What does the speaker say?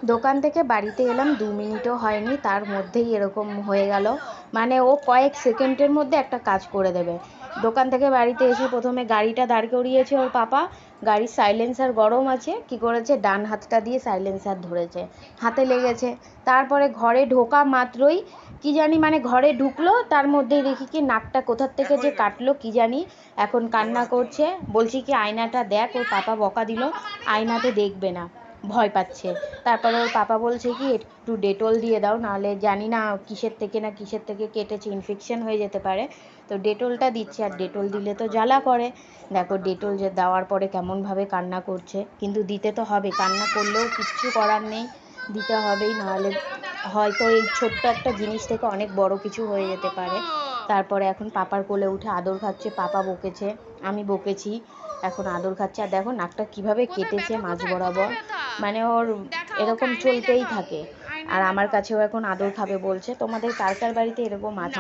দোকান থেকে বাড়িতে এলাম 2 মিনিটও হয়নি, তার মধ্যেই এরকম হয়ে গেল। মানে ও কয়েক সেকেন্ডের মধ্যে একটা কাজ করে দেবে। দোকান থেকে বাড়িতে এসে প্রথমে গাড়িটা দাঁড় করিয়েছে ওর পাপা। গাড়ির সাইলেন্সার গরম আছে, কি করেছে ডান হাতটা দিয়ে সাইলেন্সার ধরেছে, হাতে লেগেছে। তারপরে ঘরে ঢোকা মাত্রই কি জানি, মানে ঘরে ঢুকলো, তার মধ্যেই দেখি কি নাকটা কোথার থেকে যে কাটলো কি জানি, এখন কান্না করছে। বলছি কি আয়নাটা দেখ, ওর পাপা বকা দিল আয়নাতে দেখবে না, ভয় পাচ্ছে। তারপরে ওর পাপা বলছে কি একটু ডেটল দিয়ে দাও, নাহলে জানি না কিসের থেকে কেটেছে, ইনফেকশন হয়ে যেতে পারে। তো ডেটলটা দিচ্ছে, আর ডেটল দিলে তো জ্বালা করে। দেখো ডেটল যে দেওয়ার পরে কেমনভাবে কান্না করছে, কিন্তু দিতে তো হবে, কান্না করলেও কিচ্ছু করার নেই, দিতে হবেই, নাহলে হয়তো এই ছোট্ট একটা জিনিস থেকে অনেক বড় কিছু হয়ে যেতে পারে। তারপরে এখন পাপার কোলে উঠে আদর খাচ্ছে, পাপা বকেছে, আমি বকেছি, এখন আদর খাচ্ছে। আর দেখো নাকটা কিভাবে কেটেছে মাঝ বরাবর, মানে ওর এরকম চলতেই থাকে। আর আমার কাছেও এখন আদর খাবে বলছে। তোমাদের কার কার বাড়িতে এরকম আছে?